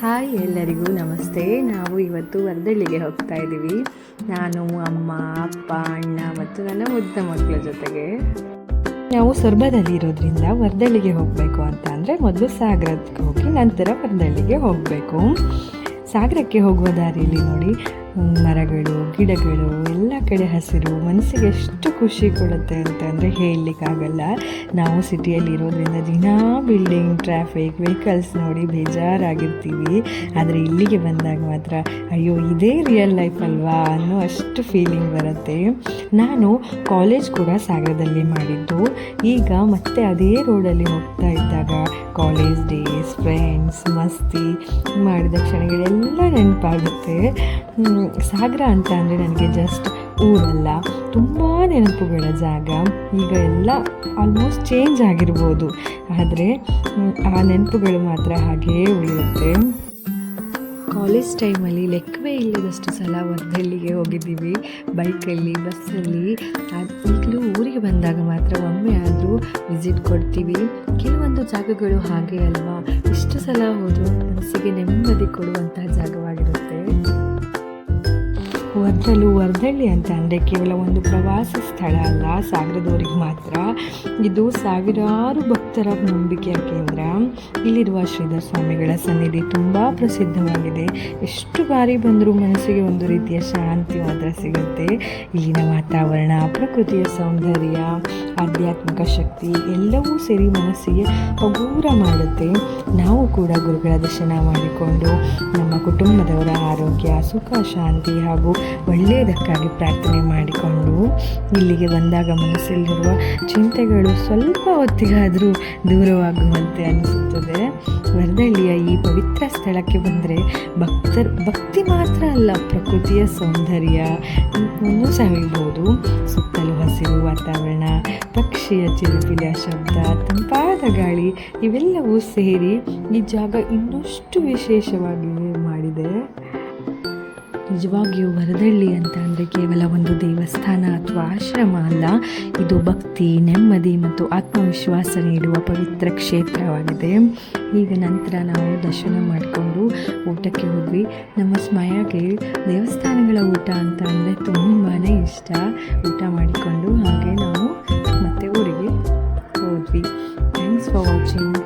Hi, ಎಲ್ಲರಿಗೂ ನಮಸ್ತೆ. ನಾವು ಇವತ್ತು ವರ್ದಳ್ಳಿಗೆ ಹೋಗ್ತಾ ಇದ್ದೀವಿ. ನಾನು, ಅಮ್ಮ, ಅಪ್ಪ, ಅಣ್ಣ ಮತ್ತು ನನ್ನ ಮುದ್ದ ಮಕ್ಕಳ ಜೊತೆಗೆ. ನಾವು ಸೊರಬದಲ್ಲಿ ಇರೋದ್ರಿಂದ ವರ್ದಳ್ಳಿಗೆ ಹೋಗಬೇಕು ಅಂತ ಅಂದರೆ ಮೊದಲು ಸಾಗರಕ್ಕೆ ಹೋಗಿ ನಂತರ ವರ್ದಳ್ಳಿಗೆ ಹೋಗಬೇಕು. ಸಾಗರಕ್ಕೆ ಹೋಗುವ ದಾರಿಯಲ್ಲಿ ನೋಡಿ ಮರಗಳು, ಗಿಡಗಳು, ಎಲ್ಲ ಕಡೆ ಹಸಿರು, ಮನಸ್ಸಿಗೆ ಎಷ್ಟು ಖುಷಿ ಕೊಡುತ್ತೆ ಅಂತಂದರೆ ಹೇಳಲಿಕ್ಕಾಗಲ್ಲ. ನಾವು ಸಿಟಿಯಲ್ಲಿ ಇರೋದ್ರಿಂದ ದಿನಾ ಬಿಲ್ಡಿಂಗ್, ಟ್ರಾಫಿಕ್, ವೆಹಿಕಲ್ಸ್ ನೋಡಿ ಬೇಜಾರಾಗಿರ್ತೀವಿ. ಆದರೆ ಇಲ್ಲಿಗೆ ಬಂದಾಗ ಮಾತ್ರ ಅಯ್ಯೋ ಇದೇ ರಿಯಲ್ ಲೈಫ್ ಅಲ್ವಾ ಅನ್ನೋ ಅಷ್ಟು ಫೀಲಿಂಗ್ ಬರುತ್ತೆ. ನಾನು ಕಾಲೇಜ್ ಕೂಡ ಸಾಗರದಲ್ಲಿ ಮಾಡಿದ್ದು. ಈಗ ಮತ್ತೆ ಅದೇ ರೋಡಲ್ಲಿ ಹೋಗ್ತಾ ಇದ್ದಾಗ ಕಾಲೇಜ್ ಡೇಸ್, ಫ್ರೆಂಡ್ಸ್, ಮಸ್ತಿ ಮಾಡಿದ ಕ್ಷಣಗಳೆಲ್ಲ ನೆನಪಾಗುತ್ತೆ. ಸಾಗರ ಅಂತ ಅಂದರೆ ನನಗೆ ಜಸ್ಟ್ ಊರಲ್ಲ, ತುಂಬ ನೆನಪುಗಳ ಜಾಗ. ಈಗ ಎಲ್ಲ ಆಲ್ಮೋಸ್ಟ್ ಚೇಂಜ್ ಆಗಿರ್ಬೋದು, ಆದರೆ ಆ ನೆನಪುಗಳು ಮಾತ್ರ ಹಾಗೇ ಉಳಿಯುತ್ತೆ. ಕಾಲೇಜ್ ಟೈಮಲ್ಲಿ ಲೆಕ್ಕವೇ ಇಲ್ಲದಷ್ಟು ಸಲ ವರ್ದಳ್ಳಿಗೆ ಹೋಗಿದ್ದೀವಿ, ಬೈಕಲ್ಲಿ, ಬಸ್ಸಲ್ಲಿ. ಈಗಲೂ ಊರಿಗೆ ಬಂದಾಗ ಮಾತ್ರ ಒಮ್ಮೆ ಆದರೂ ವಿಸಿಟ್ ಕೊಡ್ತೀವಿ. ಕೆಲವೊಂದು ಜಾಗಗಳು ಹಾಗೆ ಅಲ್ವಾ, ಇಷ್ಟು ಸಲ ಹೋದರೂ ಮನಸ್ಸಿಗೆ ನೆಮ್ಮದಿ ಕೊಡುವಂತಹ ಜಾಗವಾಗಿರುತ್ತೆ. ವರ್ದಳ್ಳಿ ಅಂತ ಅಂದರೆ ಕೇವಲ ಒಂದು ಪ್ರವಾಸ ಸ್ಥಳ ಅಲ್ಲ, ಸಾಗರದವರಿಗೆ ಮಾತ್ರ. ಇದು ಸಾವಿರಾರು ಭಕ್ತರ ನಂಬಿಕೆಯ ಕೇಂದ್ರ. ಇಲ್ಲಿರುವ ಶ್ರೀಧರ ಸ್ವಾಮಿಗಳ ಸನ್ನಿಧಿ ತುಂಬ ಪ್ರಸಿದ್ಧವಾಗಿದೆ. ಎಷ್ಟು ಬಾರಿ ಬಂದರೂ ಮನಸ್ಸಿಗೆ ಒಂದು ರೀತಿಯ ಶಾಂತಿ ಮಾತ್ರ ಸಿಗುತ್ತೆ. ಇಲ್ಲಿನ ವಾತಾವರಣ, ಪ್ರಕೃತಿಯ ಸೌಂದರ್ಯ, ಆಧ್ಯಾತ್ಮಿಕ ಶಕ್ತಿ ಎಲ್ಲವೂ ಸೇರಿ ಮನಸ್ಸಿಗೆ ಹಗೂರ ಮಾಡುತ್ತೆ. ನಾವು ಕೂಡ ಗುರುಗಳ ದರ್ಶನ ಮಾಡಿಕೊಂಡು ನಮ್ಮ ಕುಟುಂಬದವರ ಆರೋಗ್ಯ, ಸುಖ, ಶಾಂತಿ ಹಾಗೂ ಒಳ್ಳೆಯದಕ್ಕಾಗಿ ಪ್ರಾರ್ಥನೆ ಮಾಡಿಕೊಂಡು ಇಲ್ಲಿಗೆ ಬಂದಾಗ ಮನಸ್ಸಲ್ಲಿರುವ ಚಿಂತೆಗಳು ಸ್ವಲ್ಪ ಹೊತ್ತಿಗಾದರೂ ದೂರವಾಗುವಂತೆ ಅನಿಸುತ್ತದೆ. ವರ್ದಳ್ಳಿಯ ಈ ಪವಿತ್ರ ಸ್ಥಳಕ್ಕೆ ಬಂದರೆ ಭಕ್ತಿ ಮಾತ್ರ ಅಲ್ಲ, ಪ್ರಕೃತಿಯ ಸೌಂದರ್ಯ ಸವಿಬಹುದು. ಸುತ್ತಲೂ ಹಸಿರು ವಾತಾವರಣ, ಪಕ್ಷಿಯ ಚಿಲಿಪಿಲಿಯ ಶಬ್ದ, ತಂಪಾದ ಗಾಳಿ ಇವೆಲ್ಲವೂ ಸೇರಿ ಈ ಜಾಗ ಇನ್ನಷ್ಟು ವಿಶೇಷವಾಗಿ ಮಾಡಿದೆ. ನಿಜವಾಗಿಯೂ ವರದಳ್ಳಿ ಅಂತ ಅಂದರೆ ಕೇವಲ ಒಂದು ದೇವಸ್ಥಾನ ಅಥವಾ ಆಶ್ರಮ ಅಲ್ಲ, ಇದು ಭಕ್ತಿ, ನೆಮ್ಮದಿ ಮತ್ತು ಆತ್ಮವಿಶ್ವಾಸ ನೀಡುವ ಪವಿತ್ರ ಕ್ಷೇತ್ರವಾಗಿದೆ. ಈಗ ನಂತರ ನಾವು ದರ್ಶನ ಮಾಡಿಕೊಂಡು ಊಟಕ್ಕೆ ಹೋದ್ವಿ. ನಮ್ಮ ಸ್ಮಯಗೆ ದೇವಸ್ಥಾನಗಳ ಊಟ ಅಂತ ಅಂದರೆ ತುಂಬಾ ಇಷ್ಟ. ಊಟ ಮಾಡಿಕೊಂಡು ಹಾಗೆ ನಾವು ಮತ್ತೆ ಊರಿಗೆ ಹೋದ್ವಿ. Thanks for watching.